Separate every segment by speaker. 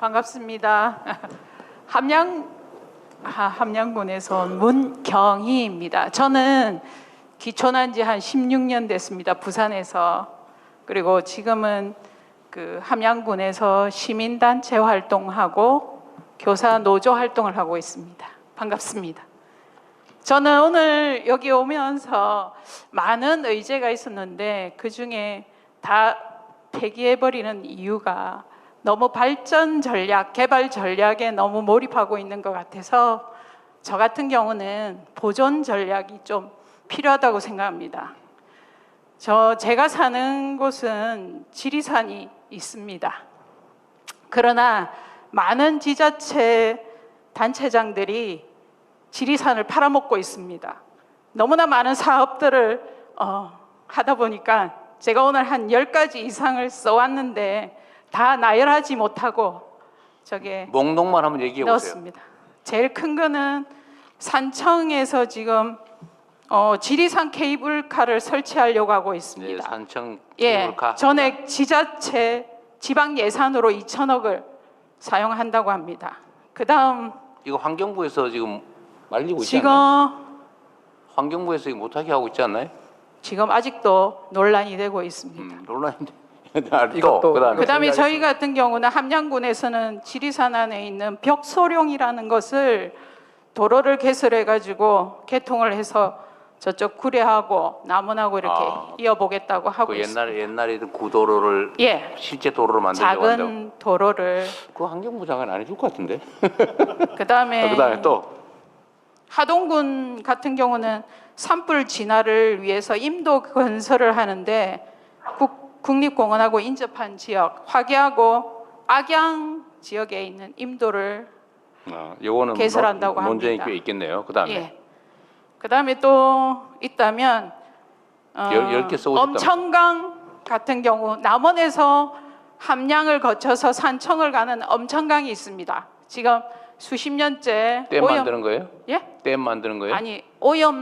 Speaker 1: 반갑습니다. 함양군에서 온 문경희입니다. 저는 기촌한 지 한 16년 됐습니다. 부산에서. 그리고 지금은 그 함양군에서 시민단체 활동하고 교사 노조 활동을 하고 있습니다. 반갑습니다. 저는 오늘 여기 오면서 많은 의제가 있었는데 그 중에 다 폐기해버리는 이유가 너무 발전 전략, 개발 전략에 너무 몰입하고 있는 것 같아서 저 같은 경우는 보존 전략이 좀 필요하다고 생각합니다. 제가 사는 곳은 지리산이 있습니다. 그러나 많은 지자체 단체장들이 지리산을 팔아먹고 있습니다. 너무나 많은 사업들을 하다 보니까 제가 오늘 한 10가지 이상을 써왔는데 다 나열하지 못하고 저게
Speaker 2: 목록만 한번 얘기해
Speaker 1: 넣었습니다. 보세요. 제일 큰 거는 산청에서 지금 지리산 케이블카를 설치하려고 하고 있습니다.
Speaker 2: 네, 산청 케이블카.
Speaker 1: 전액 지자체 지방 예산으로 2천억을 사용한다고 합니다. 그다음
Speaker 2: 이거 환경부에서 지금 말리고 있지
Speaker 1: 지금
Speaker 2: 않나요? 환경부에서 이거 못하게 하고 있지 않나요?
Speaker 1: 지금 아직도 논란이 되고 있습니다.
Speaker 2: 논란인데.
Speaker 1: 그다음에 저희 같은 경우는 함양군에서는 지리산 안에 있는 벽소룡이라는 것을 도로를 개설해 가지고 개통을 해서 저쪽 구례하고 남원하고 이렇게 이어보겠다고 하고 있습니다.
Speaker 2: 옛날에 구도로를 실제 도로로 만들려고 한다고.
Speaker 1: 작은 도로를.
Speaker 2: 그 환경부 장관 안 해줄 것 같은데.
Speaker 1: 그다음에
Speaker 2: 또
Speaker 1: 하동군 같은 경우는 산불 진화를 위해서 임도 건설을 하는데 국립공원하고 인접한 지역 화계하고 악양 지역에 있는 임도를
Speaker 2: 요거는
Speaker 1: 개설한다고 합니다.
Speaker 2: 논쟁이 꽤 있겠네요.
Speaker 1: 그다음에 또 있다면
Speaker 2: 10개 써오셨다.
Speaker 1: 엄천강 같은 경우 남원에서 함양을 거쳐서 산청을 가는 엄천강이 있습니다. 지금 수십 년째
Speaker 2: 댐 만드는 거예요?
Speaker 1: 예?
Speaker 2: 댐 만드는 거예요?
Speaker 1: 아니, 오염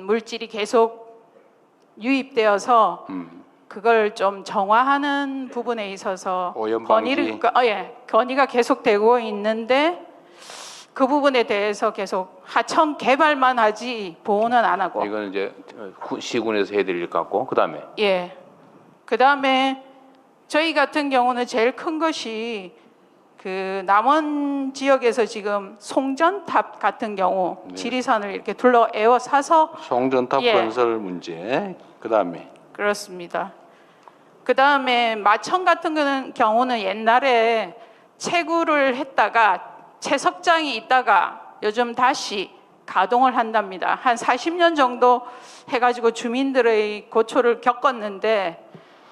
Speaker 1: 물질이 계속 유입되어서 그걸 좀 정화하는 부분에 있어서 건의가 계속되고 있는데 그 부분에 대해서 계속 하청 개발만 하지 보호는 안 하고.
Speaker 2: 이거는 이제 시군에서 해드릴 것 같고 그다음에
Speaker 1: 그다음에 저희 같은 경우는 제일 큰 것이 그 남원 지역에서 지금 송전탑 같은 경우 지리산을 이렇게 둘러 에워싸서
Speaker 2: 송전탑 건설 문제. 그다음에
Speaker 1: 그렇습니다. 그다음에 마천 같은 경우는 옛날에 채구를 했다가 채석장이 있다가 요즘 다시 가동을 한답니다. 한 40년 정도 해가지고 주민들의 고초를 겪었는데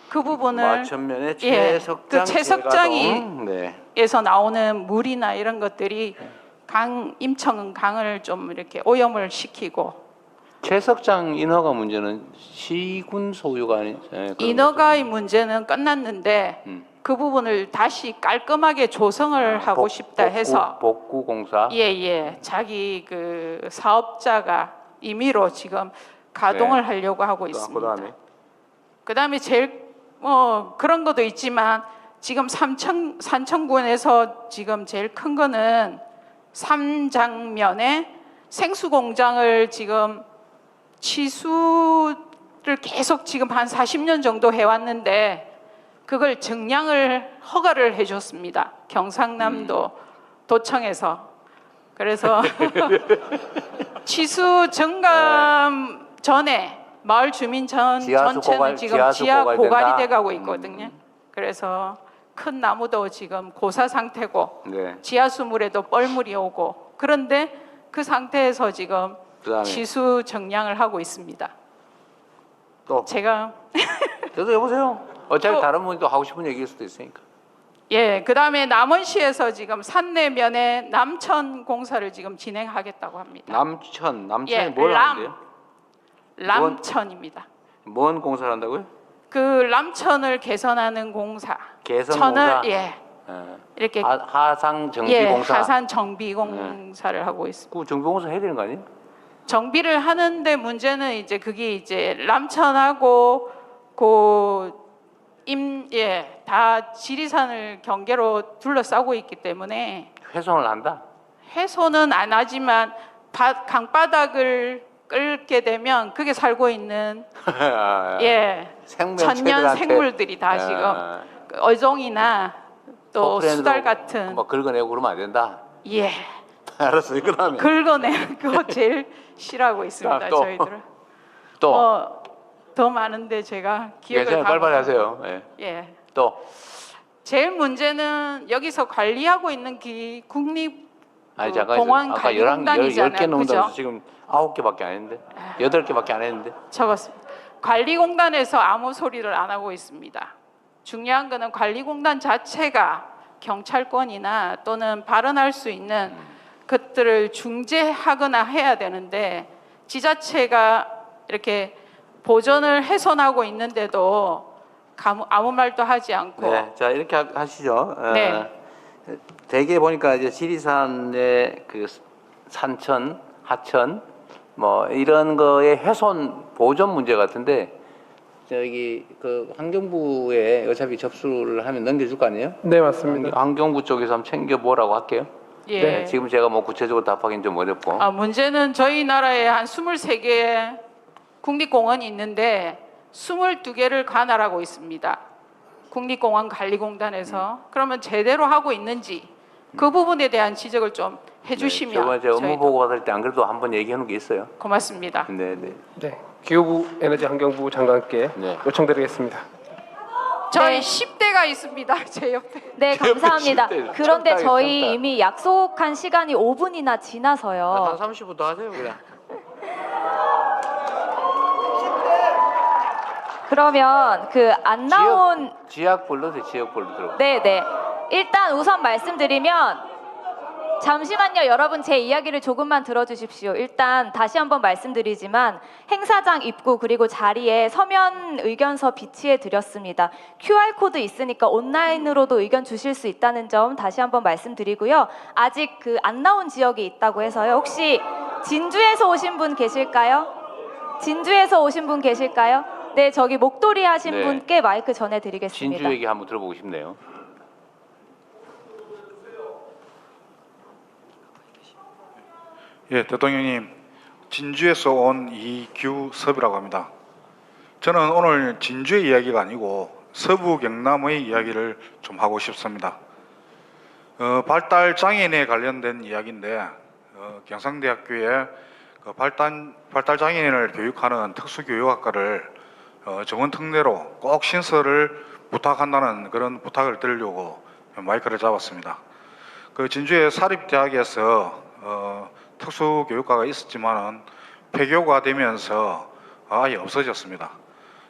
Speaker 1: 그 부분을
Speaker 2: 마천면에 채석장
Speaker 1: 그 채석장에서 나오는 물이나 이런 것들이 임천 강을 좀 이렇게 오염을 시키고.
Speaker 2: 채석장 인허가 문제는 시군 소유가 아닌
Speaker 1: 인허가의 문제는 끝났는데 그 부분을 다시 깔끔하게 조성을 하고 싶다 해서
Speaker 2: 복구공사
Speaker 1: 자기 그 사업자가 임의로 지금 가동을 하려고 하고 있습니다. 그다음에 제일 그런 것도 있지만 지금 산청군에서 지금 제일 큰 거는 삼장면에 생수 공장을 지금 취수를 계속 지금 한 40년 정도 해왔는데 그걸 증량을 허가를 해줬습니다. 경상남도 도청에서. 그래서 취수 정감 전에 마을 주민 전체는 지금 지하 고갈이 돼가고 있거든요. 그래서 큰 나무도 지금 고사 상태고 지하수물에도 뻘물이 오고 그런데 그 상태에서 지금 취수 정량을 하고 있습니다.
Speaker 2: 또
Speaker 1: 제가
Speaker 2: 계속 해보세요. 어차피 다른 분이 또 하고 싶은 얘기일 수도 있으니까.
Speaker 1: 그다음에 남원시에서 지금 산내면에 남천 공사를 지금 진행하겠다고 합니다.
Speaker 2: 남천이 뭘 하는데요?
Speaker 1: 남천입니다.
Speaker 2: 뭔 공사를 한다고요?
Speaker 1: 그 남천을 개선하는 공사.
Speaker 2: 개선공사.
Speaker 1: 이렇게
Speaker 2: 하상 정비공사.
Speaker 1: 하산 정비공사를 하고 있습니다.
Speaker 2: 그 정비공사 해야 되는 거 아니에요?
Speaker 1: 정비를 하는데 문제는 이제 그게 이제 남천하고 그 다 지리산을 경계로 둘러싸고 있기 때문에
Speaker 2: 훼손을 한다.
Speaker 1: 해소는 안 하지만 강바닥을 끌게 되면 그게 살고 있는 천년 생물들이 다 지금 어종이나 또 수달 같은
Speaker 2: 뭐 긁어내고 그러면 안 된다.
Speaker 1: 예.
Speaker 2: 알았어요. 그러면
Speaker 1: 긁어내는 거 제일 싫어하고 있습니다.
Speaker 2: 또.
Speaker 1: 저희들은
Speaker 2: 또
Speaker 1: 더 많은데 제가 기억을
Speaker 2: 빨리빨리 하세요. 예.
Speaker 1: 예.
Speaker 2: 또
Speaker 1: 제일 문제는 여기서 관리하고 있는 국립
Speaker 2: 잠깐
Speaker 1: 공원
Speaker 2: 아까
Speaker 1: 관리공단이잖아요.
Speaker 2: 10개
Speaker 1: 그죠?
Speaker 2: 넘는다면서 지금 9개밖에 안 했는데 8개밖에 안 했는데
Speaker 1: 적었습니다. 관리공단에서 아무 소리를 안 하고 있습니다. 중요한 거는 관리공단 자체가 경찰권이나 또는 발언할 수 있는 것들을 중재하거나 해야 되는데 지자체가 이렇게 보전을 훼손하고 있는데도 아무 말도 하지 않고.
Speaker 2: 네, 자 이렇게 하시죠.
Speaker 1: 네.
Speaker 2: 대개 보니까 이제 지리산의 그 산천, 하천 뭐 이런 거의 훼손 보전 문제 같은데 저기 그 환경부에 어차피 접수를 하면 넘겨줄 거 아니에요?
Speaker 3: 네, 맞습니다.
Speaker 2: 환경부 쪽에서 한번 챙겨보라고 할게요.
Speaker 1: 예.
Speaker 2: 네, 지금 제가 뭐 구체적으로 답하기는 좀 어렵고.
Speaker 1: 문제는 저희 나라에 한 23개의 국립공원이 있는데 22개를 관할하고 있습니다. 국립공원 관리공단에서. 그러면 제대로 하고 있는지 그 부분에 대한 지적을 좀 해주시면.
Speaker 2: 저번에 제가 업무 보고 받을 때 안 그래도 한번 얘기해 놓은 게 있어요.
Speaker 1: 고맙습니다.
Speaker 2: 네.
Speaker 3: 기후부 에너지 환경부 장관께 요청드리겠습니다.
Speaker 1: 저희 10대가 있습니다. 제 옆에.
Speaker 4: 네, 감사합니다.
Speaker 2: 10대.
Speaker 4: 그런데
Speaker 2: 쳤다,
Speaker 4: 저희
Speaker 2: 쳤다.
Speaker 4: 이미 약속한 시간이 5분이나 지나서요.
Speaker 2: 한 30부터 하세요 그냥.
Speaker 4: 그러면 그 안 나온
Speaker 2: 지역별로 들어.
Speaker 4: 네네. 일단 우선 말씀드리면 잠시만요. 여러분 제 이야기를 조금만 들어주십시오. 일단 다시 한번 말씀드리지만 행사장 입구 그리고 자리에 서면 의견서 비치해 드렸습니다. QR코드 있으니까 온라인으로도 의견 주실 수 있다는 점 다시 한번 말씀드리고요. 아직 그 안 나온 지역이 있다고 해서요. 혹시 진주에서 오신 분 계실까요? 진주에서 오신 분 계실까요? 네, 저기 목도리 하신
Speaker 2: 네.
Speaker 4: 분께 마이크 전해드리겠습니다.
Speaker 2: 진주 얘기 한번 들어보고 싶네요.
Speaker 5: 예, 대통령님, 진주에서 온 이규섭이라고 합니다. 저는 오늘 진주의 이야기가 아니고 서부 경남의 이야기를 좀 하고 싶습니다. 발달 장애인에 관련된 이야기인데 경상대학교에 그 발달 장애인을 교육하는 특수교육학과를 정원 특례로 꼭 신설을 부탁한다는 그런 부탁을 드리려고 마이크를 잡았습니다. 그 진주의 사립대학에서 특수교육과가 있었지만은 폐교가 되면서 아예 없어졌습니다.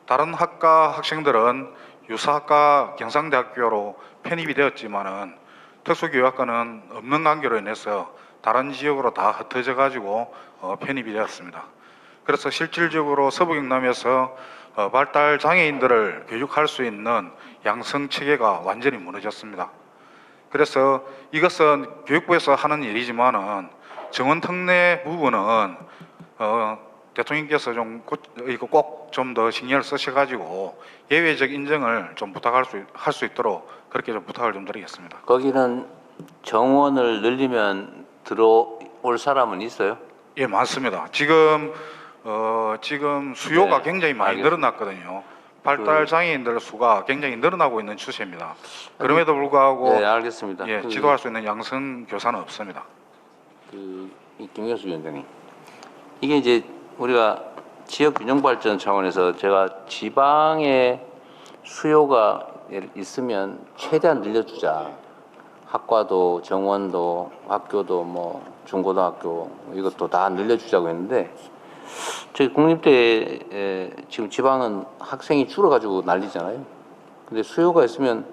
Speaker 5: 다른 학과 학생들은 유사학과 경상대학교로 편입이 되었지만은 특수교육학과는 없는 관계로 인해서 다른 지역으로 다 흩어져 가지고 편입이 되었습니다. 그래서 실질적으로 서부경남에서 발달 장애인들을 교육할 수 있는 양성 체계가 완전히 무너졌습니다. 그래서 이것은 교육부에서 하는 일이지만은 정원 특례 부분은 대통령께서 좀 꼭 좀 더 신경을 쓰셔가지고 예외적 인정을 좀 할 수 있도록 그렇게 좀 부탁을 좀 드리겠습니다.
Speaker 2: 거기는 정원을 늘리면 들어올 사람은 있어요?
Speaker 5: 예, 많습니다. 지금 수요가
Speaker 2: 네,
Speaker 5: 굉장히 많이
Speaker 2: 알겠습니다.
Speaker 5: 늘어났거든요. 발달 장애인들 수가 굉장히 늘어나고 있는 추세입니다. 그럼에도 불구하고
Speaker 2: 네, 알겠습니다.
Speaker 5: 예, 지도할 수 있는 양성 교사는 없습니다.
Speaker 2: 김경수 위원장님, 이게 이제 우리가 지역 균형 발전 차원에서 제가 지방에 수요가 있으면 최대한 늘려주자. 학과도 정원도 학교도 뭐 중고등학교 이것도 다 늘려주자고 했는데 저희 국립대에 지금 지방은 학생이 줄어가지고 난리잖아요. 근데 수요가 있으면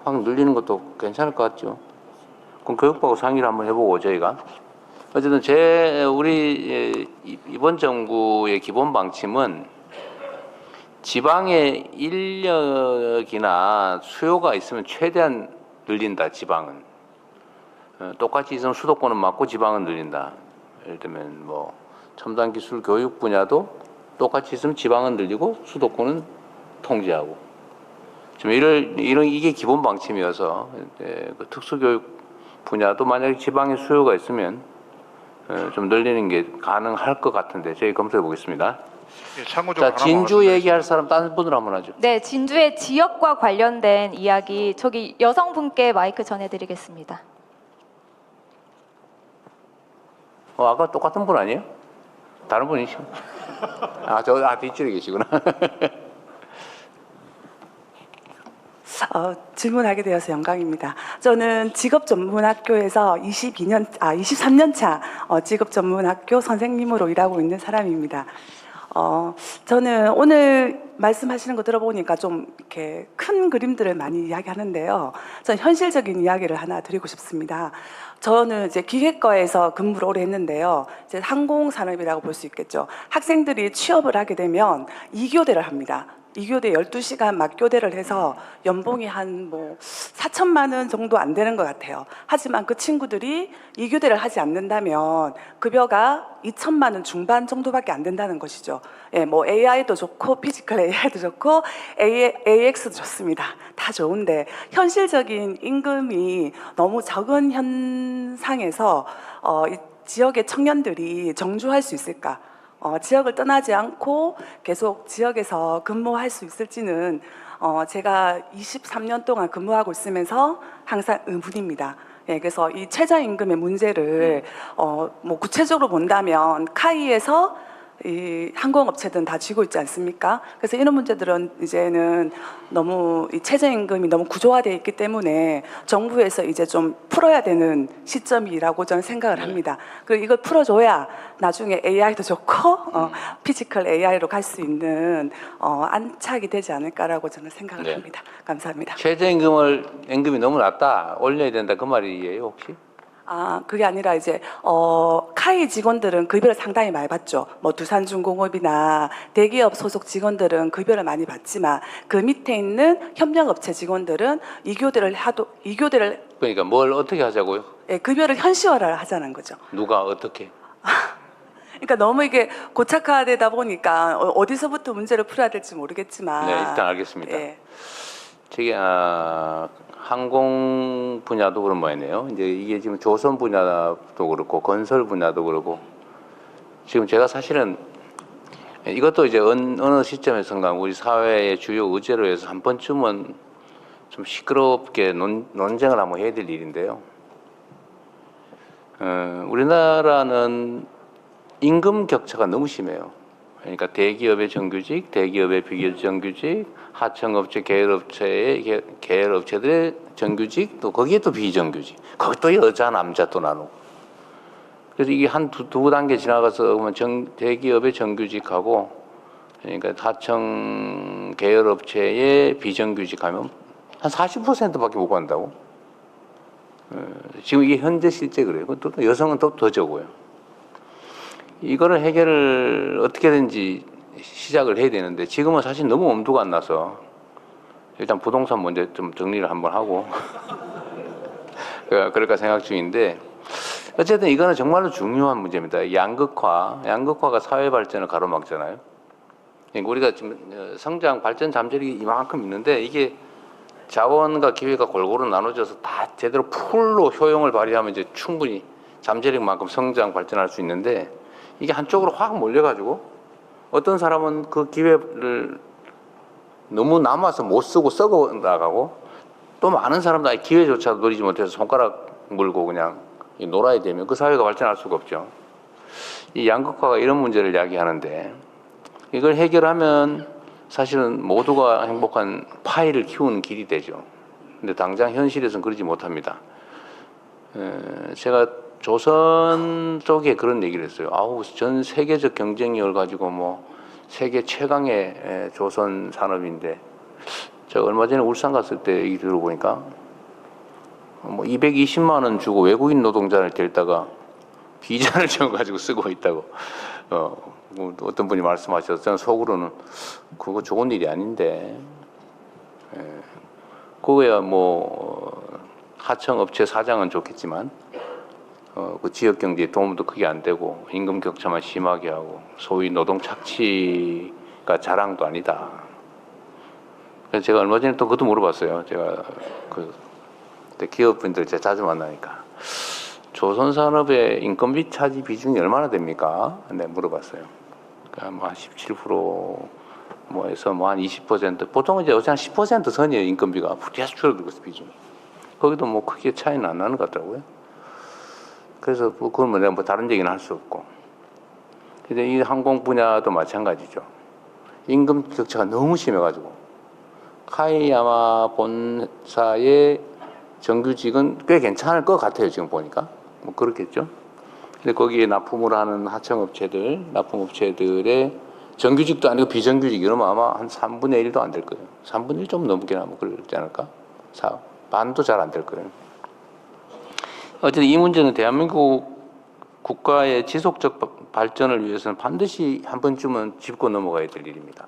Speaker 2: 확 늘리는 것도 괜찮을 것 같죠. 그럼 교육부하고 상의를 한번 해보고 저희가 어쨌든 우리 이번 정부의 기본 방침은 지방의 인력이나 수요가 있으면 최대한 늘린다. 지방은 똑같이 있으면 수도권은 막고 지방은 늘린다. 예를 들면 뭐 첨단 기술 교육 분야도 똑같이 있으면 지방은 늘리고 수도권은 통제하고 좀 이게 기본 방침이어서 그 특수교육 분야도 만약에 지방에 수요가 있으면 좀 늘리는 게 가능할 것 같은데 저희 검토해 보겠습니다.
Speaker 5: 예, 참고적으로
Speaker 2: 자, 진주 얘기할 사람 다른 분으로 한번 하죠.
Speaker 4: 네, 진주의 지역과 관련된 이야기 저기 여성분께 마이크 전해드리겠습니다.
Speaker 2: 아까 똑같은 분 아니에요? 다른 분이시죠? 뒷줄에 계시구나.
Speaker 6: 질문하게 되어서 영광입니다. 저는 직업전문학교에서 23년 차 직업전문학교 선생님으로 일하고 있는 사람입니다. 저는 오늘 말씀하시는 거 들어보니까 좀 이렇게 큰 그림들을 많이 이야기하는데요. 전 현실적인 이야기를 하나 드리고 싶습니다. 저는 이제 기계과에서 근무를 오래 했는데요. 이제 항공산업이라고 볼 수 있겠죠. 학생들이 취업을 하게 되면 2교대를 합니다. 2교대 12시간 맞교대를 해서 연봉이 한 4천만 원 정도 안 되는 것 같아요. 하지만 그 친구들이 2교대를 하지 않는다면 급여가 2천만 원 중반 정도밖에 안 된다는 것이죠. 예, AI도 좋고 피지컬 AI도 좋고 AX도 좋습니다. 다 좋은데 현실적인 임금이 너무 적은 현상에서 이 지역의 청년들이 정주할 수 있을까? 지역을 떠나지 않고 계속 지역에서 근무할 수 있을지는 제가 23년 동안 근무하고 있으면서 항상 의문입니다. 예, 그래서 이 최저임금의 문제를 구체적으로 본다면 카이에서 이 항공업체들은 다 쥐고 있지 않습니까? 그래서 이런 문제들은 이제는 너무 이 최저임금이 너무 구조화되어 있기 때문에 정부에서 이제 좀 풀어야 되는 시점이라고 저는 생각을 합니다. 그리고 이걸 풀어줘야 나중에 AI도 좋고 피지컬 AI로 갈 수 있는 안착이 되지 않을까라고 저는 생각을
Speaker 2: 네.
Speaker 6: 합니다. 감사합니다.
Speaker 2: 임금이 너무 낮다 올려야 된다 그 말이에요 혹시?
Speaker 6: 그게 아니라 이제 카이 직원들은 급여를 상당히 많이 받죠. 두산중공업이나 대기업 소속 직원들은 급여를 많이 받지만 그 밑에 있는 협력업체 직원들은 2교대를
Speaker 2: 그러니까 뭘 어떻게 하자고요?
Speaker 6: 예, 급여를 현실화를 하자는 거죠.
Speaker 2: 누가 어떻게?
Speaker 6: 그러니까 너무 이게 고착화되다 보니까 어디서부터 문제를 풀어야 될지 모르겠지만.
Speaker 2: 네, 일단 알겠습니다.
Speaker 6: 예.
Speaker 2: 저기 항공 분야도 그런 모양이네요. 이제 이게 지금 조선 분야도 그렇고 건설 분야도 그렇고 지금 제가 사실은 이것도 이제 어느 시점에선가 우리 사회의 주요 의제로 해서 한 번쯤은 좀 시끄럽게 논쟁을 한번 해야 될 일인데요. 우리나라는 임금 격차가 너무 심해요. 그러니까 대기업의 정규직, 대기업의 비정규직, 하청업체, 계열업체들의 정규직, 또 거기에 또 비정규직, 거기 또 여자, 남자 또 나누고. 그래서 이게 한 두 단계 지나가서 보면 대기업의 정규직하고, 그러니까 하청 계열업체의 비정규직하면 한 40%밖에 못 간다고. 지금 이게 현재 실제 그래요. 또 여성은 또 더 적어요. 이거를 해결을 어떻게든지 시작을 해야 되는데 지금은 사실 너무 엄두가 안 나서 일단 부동산 문제 좀 정리를 한번 하고 그럴까 생각 중인데 어쨌든 이거는 정말로 중요한 문제입니다. 양극화가 사회 발전을 가로막잖아요. 그러니까 우리가 지금 성장 발전 잠재력이 이만큼 있는데 이게 자원과 기회가 골고루 나눠져서 다 제대로 풀로 효용을 발휘하면 이제 충분히 잠재력만큼 성장 발전할 수 있는데 이게 한쪽으로 확 몰려가지고 어떤 사람은 그 기회를 너무 남아서 못 쓰고 썩어 나가고 또 많은 사람들 기회조차 누리지 못해서 손가락 물고 그냥 놀아야 되면 그 사회가 발전할 수가 없죠. 이 양극화가 이런 문제를 이야기하는데 이걸 해결하면 사실은 모두가 행복한 파이를 키우는 길이 되죠. 근데 당장 현실에서는 그러지 못합니다. 제가 조선 쪽에 그런 얘기를 했어요. 전 세계적 경쟁력을 가지고 세계 최강의 조선 산업인데 제가 얼마 전에 울산 갔을 때 얘기 들어보니까 220만 원 주고 외국인 노동자를 데려다가 비자를 정해가지고 쓰고 있다고 어떤 분이 말씀하셔서 저는 속으로는 그거 좋은 일이 아닌데 그거야 하청업체 사장은 좋겠지만 그 지역 경제에 도움도 크게 안 되고 임금 격차만 심하게 하고 소위 노동 착취가 자랑도 아니다. 그래서 제가 얼마 전에 또 그것도 물어봤어요. 제가 그때 기업분들 제가 자주 만나니까 조선산업의 인건비 차지 비중이 얼마나 됩니까? 네, 물어봤어요. 그러니까 뭐 한 17% 뭐해서 뭐 한 20% 보통은 이제 어차피 10% 선이에요. 인건비가 계속 줄어들고 있어 비중이. 거기도 뭐 크게 차이는 안 나는 것 같더라고요. 그래서 뭐 그건 뭐 내가 뭐 다른 얘기는 할 수 없고. 근데 이 항공 분야도 마찬가지죠. 임금 격차가 너무 심해가지고 카이야마 본사의 정규직은 꽤 괜찮을 것 같아요. 지금 보니까 뭐 그렇겠죠. 근데 거기에 납품을 하는 하청업체들, 납품업체들의 정규직도 아니고 비정규직 이러면 아마 한 3분의 1도 안 될 거예요. 3분의 1 좀 넘게 나면 그러지 않을까? 반도 잘 안 될 거예요. 어쨌든 이 문제는 대한민국 국가의 지속적 발전을 위해서는 반드시 한 번쯤은 짚고 넘어가야 될 일입니다.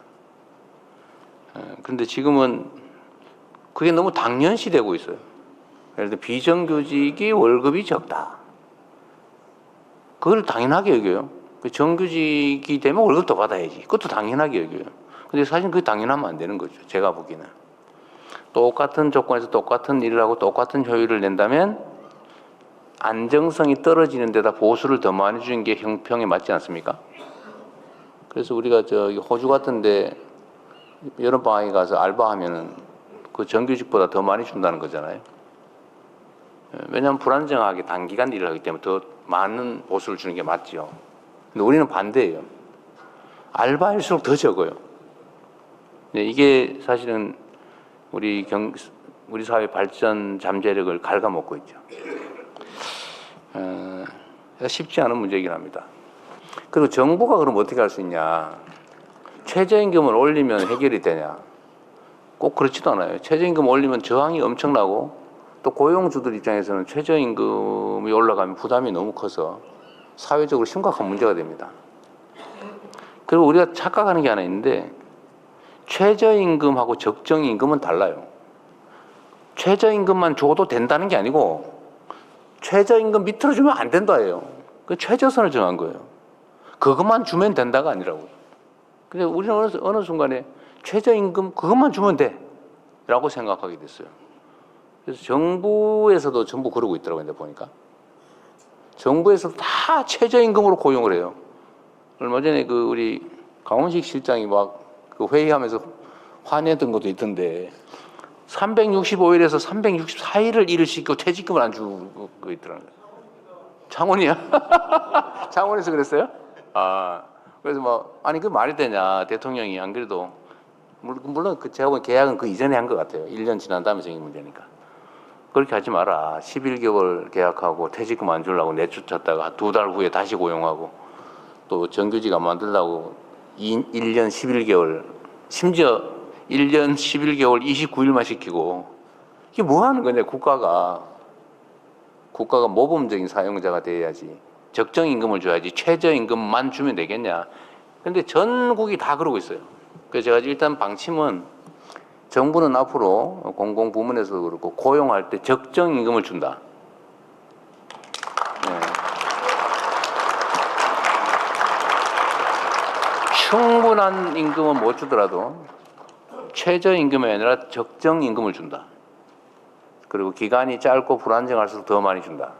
Speaker 2: 그런데 지금은 그게 너무 당연시되고 있어요. 예를 들어 비정규직이 월급이 적다. 그걸 당연하게 여겨요. 정규직이 되면 월급 더 받아야지. 그것도 당연하게 여겨요. 근데 사실 그게 당연하면 안 되는 거죠. 제가 보기에는. 똑같은 조건에서 똑같은 일을 하고 똑같은 효율을 낸다면 안정성이 떨어지는 데다 보수를 더 많이 주는 게 형평에 맞지 않습니까? 그래서 우리가 저기 호주 같은데 여름방학에 가서 알바하면은 그 정규직보다 더 많이 준다는 거잖아요. 왜냐하면 불안정하게 단기간 일을 하기 때문에 더 많은 보수를 주는 게 맞죠. 근데 우리는 반대예요. 알바일수록 더 적어요. 이게 사실은 우리 사회 발전 잠재력을 갉아먹고 있죠. 쉽지 않은 문제이긴 합니다. 그리고 정부가 그럼 어떻게 할 수 있냐? 최저임금을 올리면 해결이 되냐? 꼭 그렇지도 않아요. 최저임금 올리면 저항이 엄청나고 또 고용주들 입장에서는 최저임금이 올라가면 부담이 너무 커서 사회적으로 심각한 문제가 됩니다. 그리고 우리가 착각하는 게 하나 있는데 최저임금하고 적정임금은 달라요. 최저임금만 줘도 된다는 게 아니고 최저임금 밑으로 주면 안 된다예요. 그 최저선을 정한 거예요. 그것만 주면 된다가 아니라고요. 근데 우리는 어느 순간에 최저임금 그것만 주면 돼 라고 생각하게 됐어요. 그래서 정부에서도 전부 그러고 있더라고요. 보니까 정부에서도 다 최저임금으로 고용을 해요. 얼마 전에 그 우리 강원식 실장이 막 그 회의하면서 화내던 것도 있던데 365일에서 364일을 일을 시키고 퇴직금을 안 주고 있더라고요. 창원이야? 창원에서 그랬어요? 그래서 뭐 아니 그 말이 되냐 대통령이 안 그래도 물론 그 제가 보기엔 계약은 그 이전에 한 것 같아요. 1년 지난 다음에 생긴 문제니까. 그렇게 하지 마라. 11개월 계약하고 퇴직금 안 주려고 내쫓았다가 2달 후에 다시 고용하고 또 정규직 안 만들려고 1년 11개월 심지어 1년 11개월 29일만 시키고 이게 뭐 하는 거냐 국가가 모범적인 사용자가 돼야지 적정임금을 줘야지 최저임금만 주면 되겠냐. 근데 전국이 다 그러고 있어요. 그래서 제가 일단 방침은 정부는 앞으로 공공부문에서도 그렇고 고용할 때 적정임금을 준다. 충분한 임금은 못 주더라도 최저임금이 아니라 적정임금을 준다. 그리고 기간이 짧고 불안정할수록 더 많이 준다.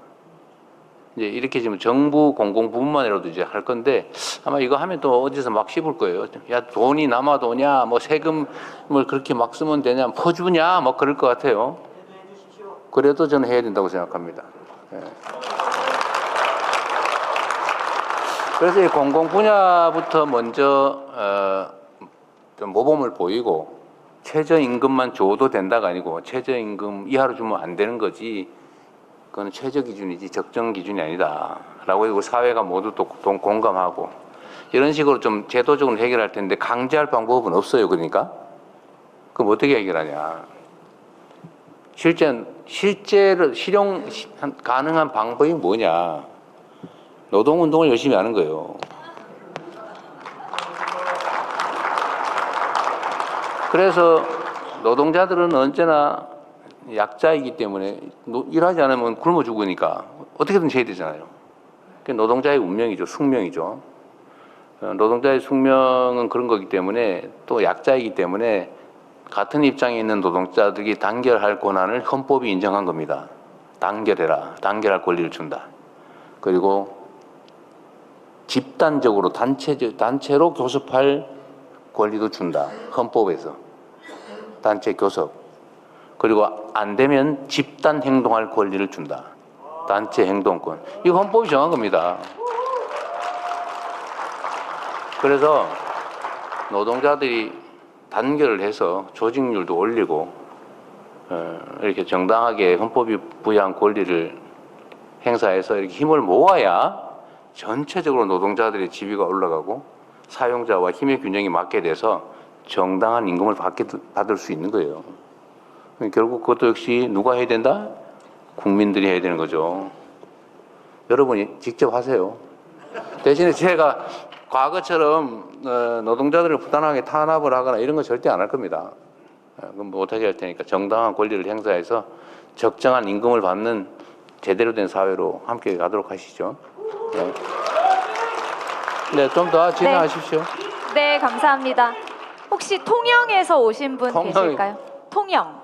Speaker 2: 이제 이렇게 지금 정부 공공부문만이라도 이제 할 건데 아마 이거 하면 또 어디서 막 씹을 거예요. 야 돈이 남아도 오냐, 뭐 세금을 그렇게 막 쓰면 되냐, 퍼주냐, 뭐 그럴 것 같아요. 그래도 저는 해야 된다고 생각합니다. 그래서 이 공공 분야부터 먼저 좀 모범을 보이고 최저임금만 줘도 된다가 아니고 최저임금 이하로 주면 안 되는 거지. 그건 최저 기준이지 적정 기준이 아니다라고 해서 사회가 모두 또 공감하고 이런 식으로 좀 제도적으로 해결할 텐데 강제할 방법은 없어요. 그러니까 그럼 어떻게 해결하냐? 실제로 실용 가능한 방법이 뭐냐? 노동운동을 열심히 하는 거예요. 그래서 노동자들은 언제나 약자이기 때문에 일하지 않으면 굶어 죽으니까 어떻게든 해야 되잖아요. 그게 노동자의 운명이죠. 숙명이죠. 노동자의 숙명은 그런 거기 때문에 또 약자이기 때문에 같은 입장에 있는 노동자들이 단결할 권한을 헌법이 인정한 겁니다. 단결해라. 단결할 권리를 준다. 그리고 집단적으로 단체로 교섭할 권리도 준다. 헌법에서. 단체 교섭. 그리고 안 되면 집단 행동할 권리를 준다. 단체 행동권. 이거 헌법이 정한 겁니다. 그래서 노동자들이 단결을 해서 조직률도 올리고 이렇게 정당하게 헌법이 부여한 권리를 행사해서 이렇게 힘을 모아야 전체적으로 노동자들의 지위가 올라가고 사용자와 힘의 균형이 맞게 돼서 정당한 임금을 받을 수 있는 거예요. 결국 그것도 역시 누가 해야 된다? 국민들이 해야 되는 거죠. 여러분이 직접 하세요. 대신에 제가 과거처럼 노동자들을 부당하게 탄압을 하거나 이런 거 절대 안 할 겁니다. 그건 못하게 할 테니까 정당한 권리를 행사해서 적정한 임금을 받는 제대로 된 사회로 함께 가도록 하시죠. 네, 좀 더 진행하십시오.
Speaker 4: 네, 감사합니다. 혹시 통영에서 오신 분 계실까요? 통영.